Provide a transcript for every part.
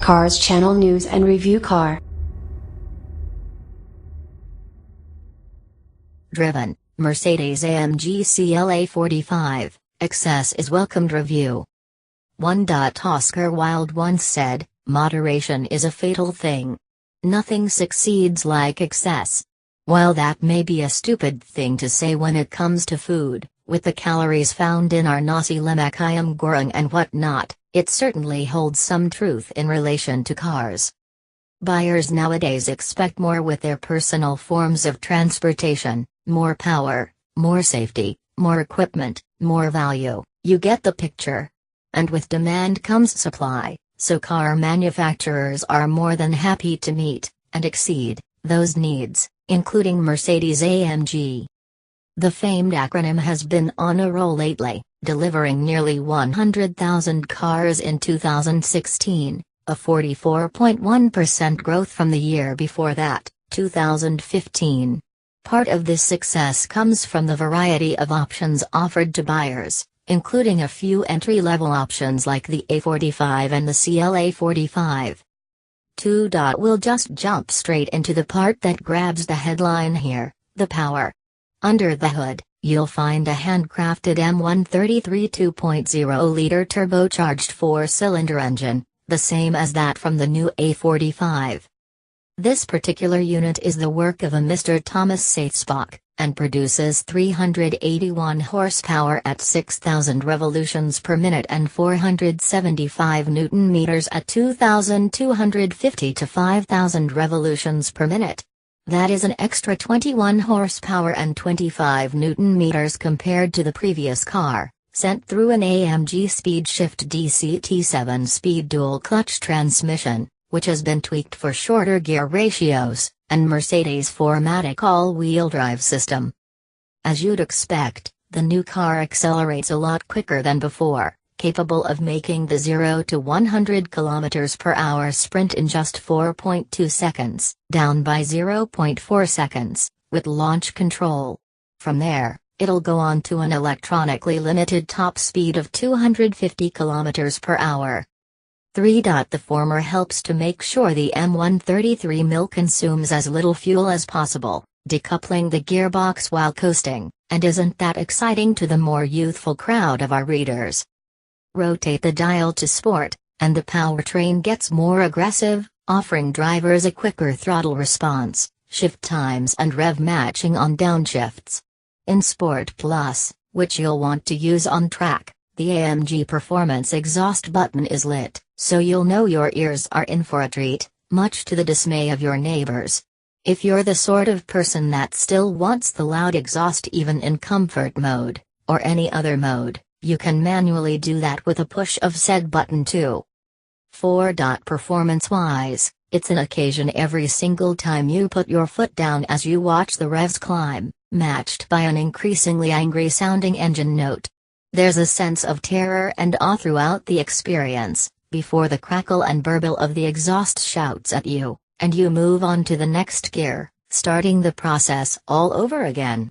Cars Channel News and Review Car. Driven, Mercedes AMG CLA45, excess is welcomed review. 1. Oscar Wilde once said, "Moderation is a fatal thing. Nothing succeeds like excess." While that may be a stupid thing to say when it comes to food, with the calories found in our nasi, lemak, ayam, goreng and whatnot, it certainly holds some truth in relation to cars. Buyers nowadays expect more with their personal forms of transportation: more power, more safety, more equipment, more value. You get the picture. And with demand comes supply, so car manufacturers are more than happy to meet, and exceed, those needs, including Mercedes AMG. The famed acronym has been on a roll lately, delivering nearly 100,000 cars in 2016, a 44.1% growth from the year before that, 2015. Part of this success comes from the variety of options offered to buyers, including a few entry-level options like the A45 and the CLA45. 2. We'll just jump straight into the part that grabs the headline here: the power. Under the hood, you'll find a handcrafted M133 2.0-liter turbocharged 4-cylinder engine, the same as that from the new A45. This particular unit is the work of a Mr. Thomas Satzbach, and produces 381 horsepower at 6,000 revolutions per minute and 475 Nm at 2,250 to 5,000 revolutions per minute. That is an extra 21 horsepower and 25 Nm compared to the previous car, sent through an AMG SpeedShift DCT 7-speed dual-clutch transmission, which has been tweaked for shorter gear ratios, and Mercedes' 4MATIC all-wheel drive system. As you'd expect, the new car accelerates a lot quicker than before, capable of making the 0 to 100 km/h sprint in just 4.2 seconds, down by 0.4 seconds, with launch control. From there, it'll go on to an electronically limited top speed of 250 km/h. 3. The former helps to make sure the M133 consumes as little fuel as possible, decoupling the gearbox while coasting, and isn't that exciting to the more youthful crowd of our readers. Rotate the dial to sport, and the powertrain gets more aggressive, offering drivers a quicker throttle response, shift times and rev matching on downshifts. In Sport Plus, which you'll want to use on track, the AMG Performance exhaust button is lit, so you'll know your ears are in for a treat, much to the dismay of your neighbors. If you're the sort of person that still wants the loud exhaust even in comfort mode, or any other mode, you can manually do that with a push of said button too. 4. Performance-wise, it's an occasion every single time you put your foot down as you watch the revs climb, matched by an increasingly angry-sounding engine note. There's a sense of terror and awe throughout the experience, before the crackle and burble of the exhaust shouts at you, and you move on to the next gear, starting the process all over again.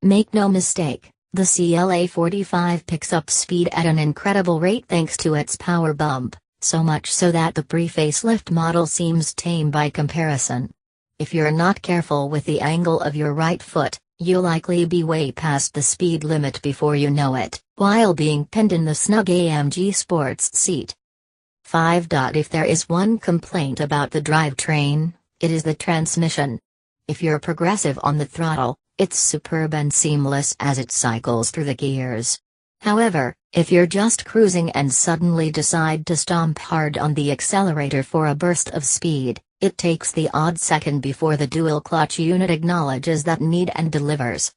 Make no mistake, the CLA45 picks up speed at an incredible rate thanks to its power bump, so much so that the pre-facelift model seems tame by comparison. If you're not careful with the angle of your right foot, you'll likely be way past the speed limit before you know it, while being pinned in the snug AMG sports seat. 5. If there is one complaint about the drivetrain, it is the transmission. If you're progressive on the throttle, it's superb and seamless as it cycles through the gears. However, if you're just cruising and suddenly decide to stomp hard on the accelerator for a burst of speed, it takes the odd second before the dual-clutch unit acknowledges that need and delivers.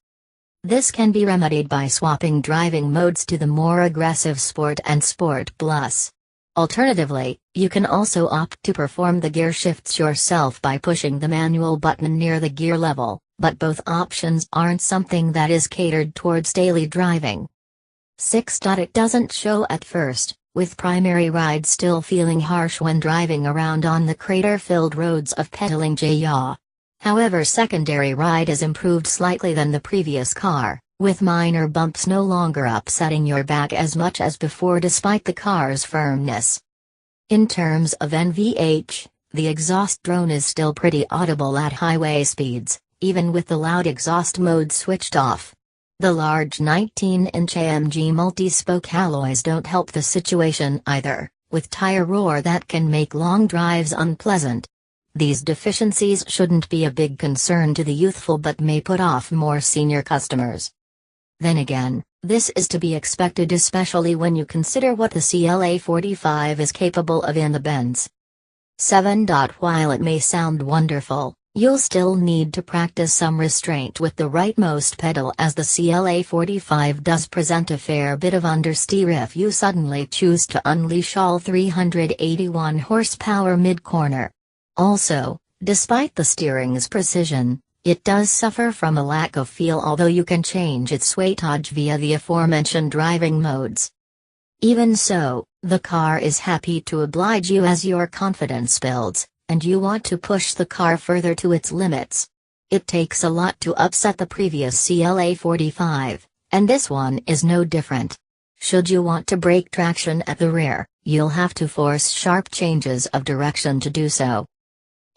This can be remedied by swapping driving modes to the more aggressive Sport and Sport Plus. Alternatively, you can also opt to perform the gear shifts yourself by pushing the manual button near the gear level, but both options aren't something that is catered towards daily driving. 6. It doesn't show at first, with primary ride still feeling harsh when driving around on the crater-filled roads of Petaling Jaya. However, secondary ride is improved slightly than the previous car, with minor bumps no longer upsetting your back as much as before despite the car's firmness. In terms of NVH, the exhaust drone is still pretty audible at highway speeds, even with the loud exhaust mode switched off. The large 19-inch AMG multi-spoke alloys don't help the situation either, with tire roar that can make long drives unpleasant. These deficiencies shouldn't be a big concern to the youthful but may put off more senior customers. Then again, this is to be expected, especially when you consider what the CLA45 is capable of in the Benz. 7. While it may sound wonderful, you'll still need to practice some restraint with the rightmost pedal, as the CLA45 does present a fair bit of understeer if you suddenly choose to unleash all 381 horsepower mid-corner. Also, despite the steering's precision, it does suffer from a lack of feel, although you can change its weightage via the aforementioned driving modes. Even so, the car is happy to oblige you as your confidence builds, and you want to push the car further to its limits. It takes a lot to upset the previous CLA45, and this one is no different. Should you want to break traction at the rear, you'll have to force sharp changes of direction to do so.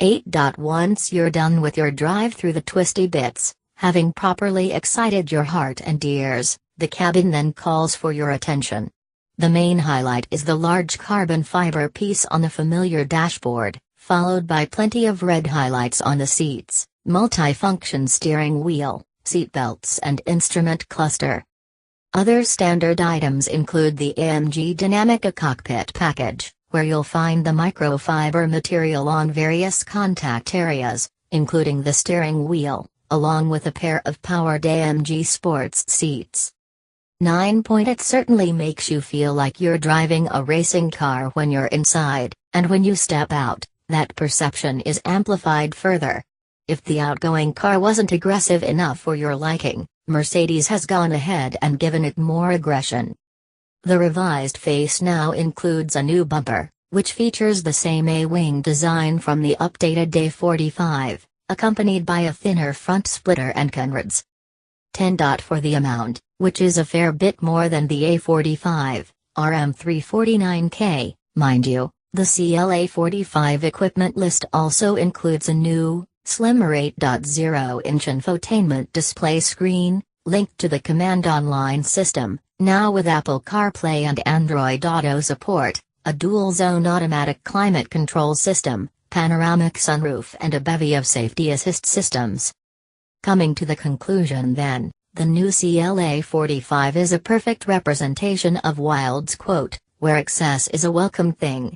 8. Once you're done with your drive through the twisty bits, having properly excited your heart and ears, the cabin then calls for your attention. The main highlight is the large carbon fiber piece on the familiar dashboard, followed by plenty of red highlights on the seats, multi-function steering wheel, seat belts and instrument cluster. Other standard items include the AMG Dynamica cockpit package, where you'll find the microfiber material on various contact areas, including the steering wheel, along with a pair of powered AMG sports seats. 9. It certainly makes you feel like you're driving a racing car when you're inside, and when you step out, that perception is amplified further. If the outgoing car wasn't aggressive enough for your liking, Mercedes has gone ahead and given it more aggression. The revised face now includes a new bumper, which features the same A-wing design from the updated A45, accompanied by a thinner front splitter and conrods. 10. For the amount, which is a fair bit more than the A45, RM349K, mind you, the CLA45 equipment list also includes a new, slimmer 8.0-inch infotainment display screen, linked to the Command Online system, now with Apple CarPlay and Android Auto support, a dual-zone automatic climate control system, panoramic sunroof and a bevy of safety assist systems. Coming to the conclusion then, the new CLA45 is a perfect representation of Wilde's quote, where excess is a welcome thing.